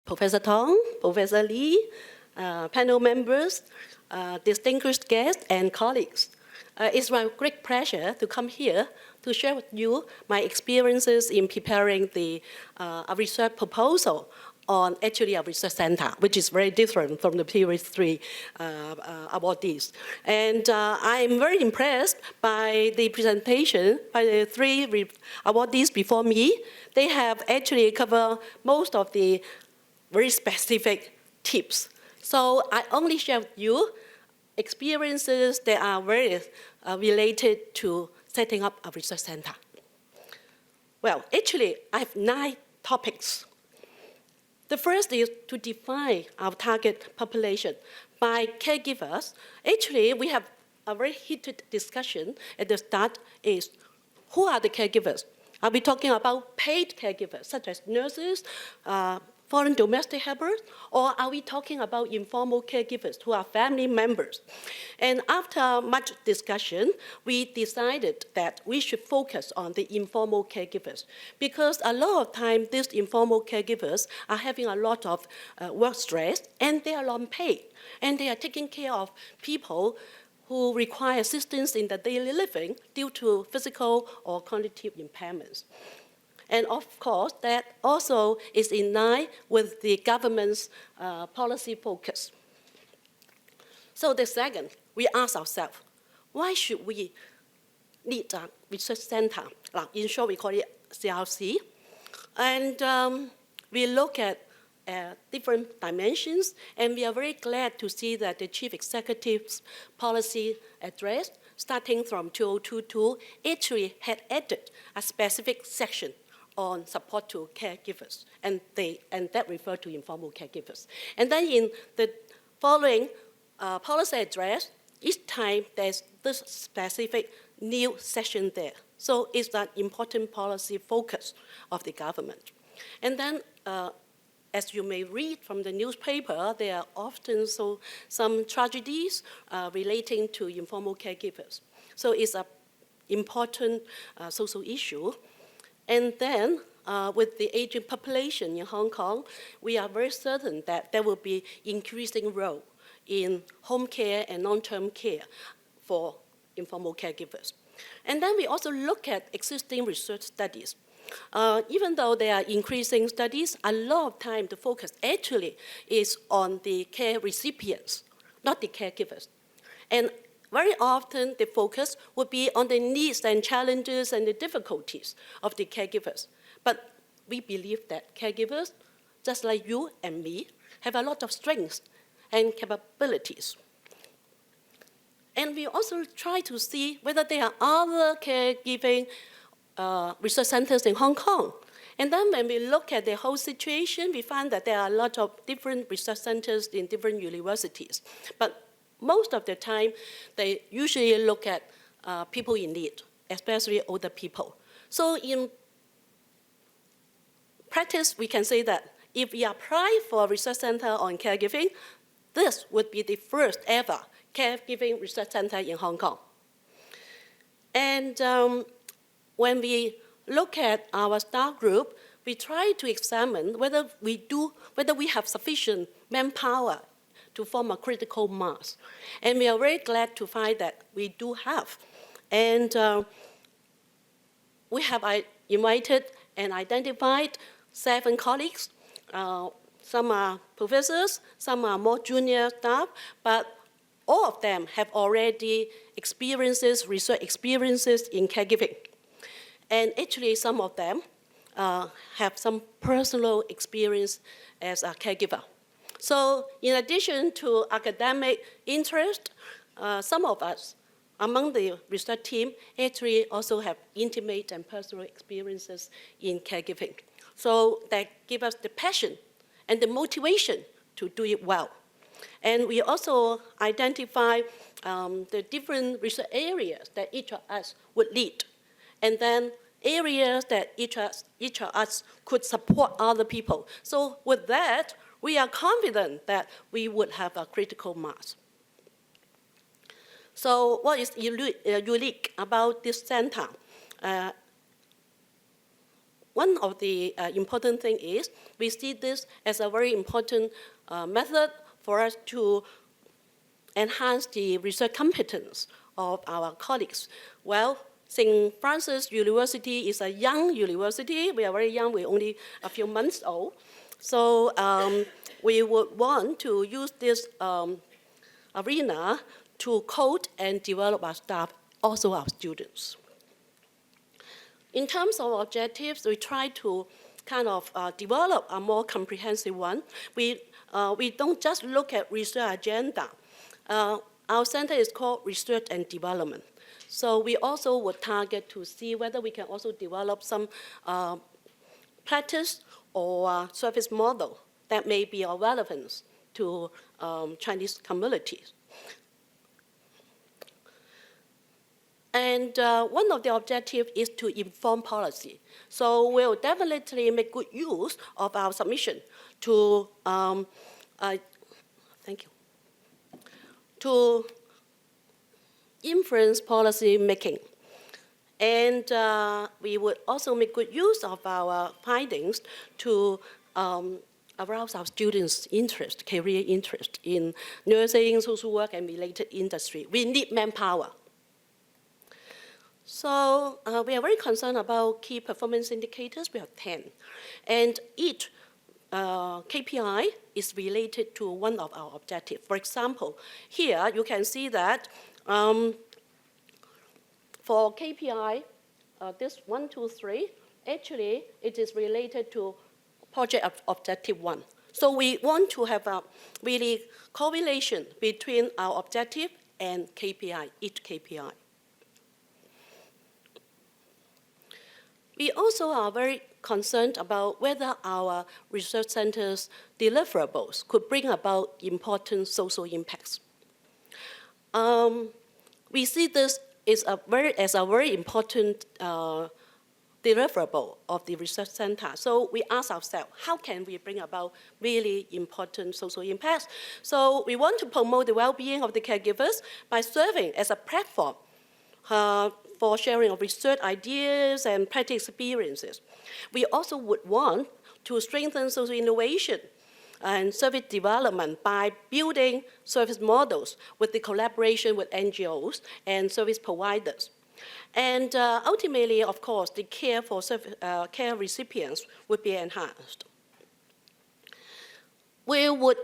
Professor Tong, Professor Lee, panel members, distinguished guests, and colleagues. It's my great pleasure to come here to share with you my experiences in preparing a research proposal on actually a research center, which is very different from the previous three awardees. And I'm very impressed by the presentation by the three awardees before me. They have actually covered most of the very specific tips. So I only share with you experiences that are very related to setting up a research center. Well, actually, I have 9 topics. The first is to define our target population by caregivers. Actually, we have a very heated discussion at the start is, who are the caregivers? Are we talking about paid caregivers, such as nurses, foreign domestic helpers, or are we talking about informal caregivers who are family members? And after much discussion, we decided that we should focus on the informal caregivers, because a lot of time these informal caregivers are having a lot of work stress, and they are unpaid, and they are taking care of people who require assistance in their daily living due to physical or cognitive impairments. And of course, that also is in line with the government's policy focus. So the second, we ask ourselves, why should we need a research center? In short, we call it CRC. And we look at different dimensions, and we are very glad to see that the Chief Executive's policy address, starting from 2022, actually had added a specific section on support to caregivers, and that referred to informal caregivers. And then in the following policy address, each time there's this specific new section there. So it's an important policy focus of the government. And then, as you may read from the newspaper, there are often some tragedies relating to informal caregivers. So it's an important social issue. And then, with the aging population in Hong Kong, we are very certain that there will be increasing role in home care and long-term care for informal caregivers. And then we also look at existing research studies. Even though there are increasing studies, a lot of time the focus actually is on the care recipients, not the caregivers. And very often, the focus would be on the needs and challenges and the difficulties of the caregivers. But we believe that caregivers, just like you and me, have a lot of strengths and capabilities. And we also try to see whether there are other caregiving research centers in Hong Kong. And then when we look at the whole situation, we find that there are a lot of different research centers in different universities. But most of the time, they usually look at people in need, especially older people. So in practice, we can say that if we apply for a research center on caregiving, this would be the first ever caregiving research center in Hong Kong. And when we look at our staff group, we try to examine whether we have sufficient manpower to form a critical mass. And we are very glad to find that we do have. And we have invited and identified 7 colleagues. Some are professors, some are more junior staff, but all of them have already research experiences in caregiving. And actually, some of them have some personal experience as a caregiver. So in addition to academic interest, some of us among the research team actually also have intimate and personal experiences in caregiving. So that give us the passion and the motivation to do it well. And we also identify the different research areas that each of us would lead. And then areas that each of us could support other people. So with that, we are confident that we would have a critical mass. So what is unique about this center? one of the important things is we see this as a very important method for us to enhance the research competence of our colleagues. Well, St. Francis University is a young university. We are very young. We're only a few months old. So we would want to use this arena to coach and develop our staff, also our students. In terms of objectives, we try to kind of develop a more comprehensive one. We don't just look at research agenda. Our center is called Research and Development. So we also would target to see whether we can also develop some practice or service model that may be of relevance to Chinese communities. And one of the objectives is to inform policy. So we'll definitely make good use of our submission to, thank you, to influence policy making. And we would also make good use of our findings to arouse our students' interest, career interest in nursing, social work, and related industry. We need manpower. So we are very concerned about key performance indicators. We have 10. And each KPI is related to one of our objectives. For example, here you can see that for KPI, this 1, 2, 3, actually it is related to project objective 1. So we want to have a really correlation between our objective and KPI, each KPI. We also are very concerned about whether our research centers' deliverables could bring about important social impacts. We see this as a very important deliverable of the research center. So we ask ourselves, how can we bring about really important social impacts? So we want to promote the well-being of the caregivers by serving as a platform for sharing of research ideas and practice experiences. We also would want to strengthen social innovation and service development by building service models with the collaboration with NGOs and service providers. And ultimately, of course, the care for care recipients would be enhanced. We would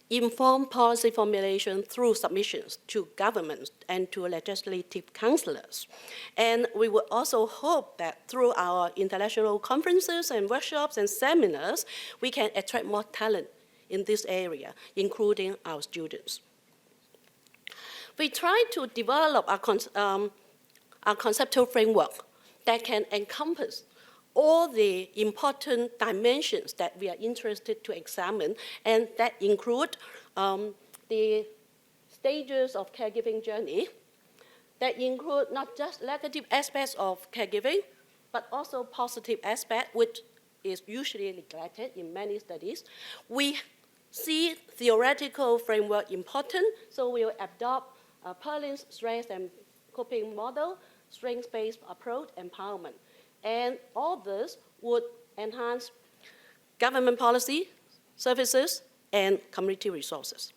inform policy formulation through submissions to governments and to legislative councillors. And we would also hope that through our international conferences and workshops and seminars, we can attract more talent in this area, including our students. We try to develop a conceptual framework that can encompass all the important dimensions that we are interested to examine, and that include the stages of caregiving journey, that include not just negative aspects of caregiving, but also positive aspects, which is usually neglected in many studies. We see theoretical framework important, so we will adopt Perlin's stress and coping model, strengths-based approach, empowerment. And all this would enhance government policy, services, and community resources.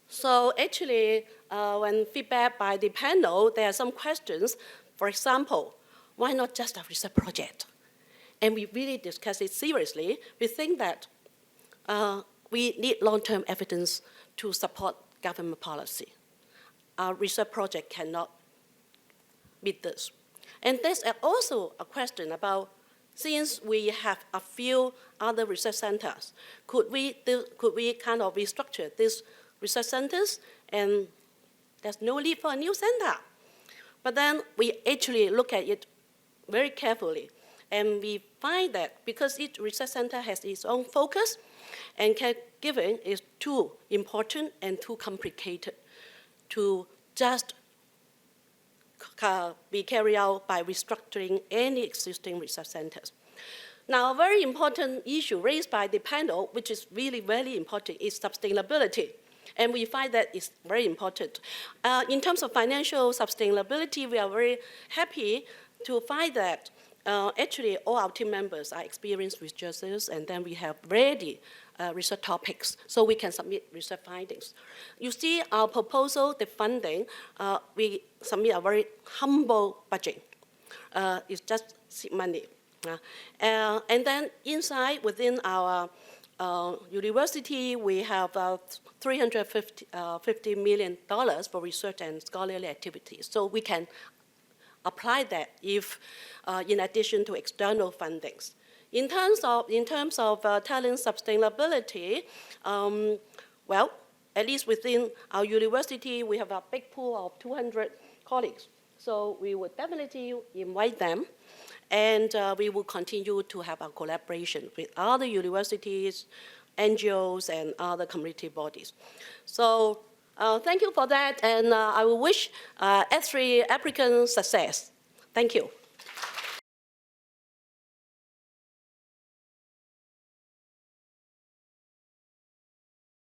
So actually, when feedback by the panel, there are some questions. For example, why not just a research project? And we really discuss it seriously. We think that we need long-term evidence to support government policy. Our research project cannot meet this. And there's also a question about, since we have a few other research centers, could we kind of restructure these research centers, and there's no need for a new center? But then we actually look at it very carefully, and we find that because each research center has its own focus, and caregiving is too important and too complicated to just be carried out by restructuring any existing research centers. Now, a very important issue raised by the panel, which is really very important, is sustainability. And we find that it's very important. In terms of financial sustainability, we are very happy to find that Actually, all our team members are experienced researchers, and then we have ready research topics, so we can submit research findings. You see our proposal, the funding, we submit a very humble budget. It's just seed money. And then inside, within our university, we have $350 million for research and scholarly activities. So we can apply that if, in addition to external fundings. In terms of talent sustainability, well, at least within our university, we have a big pool of 200 colleagues. So we would definitely invite them, and we will continue to have a collaboration with other universities, NGOs, and other community bodies. So thank you for that, and I will wish S3 African success. Thank you.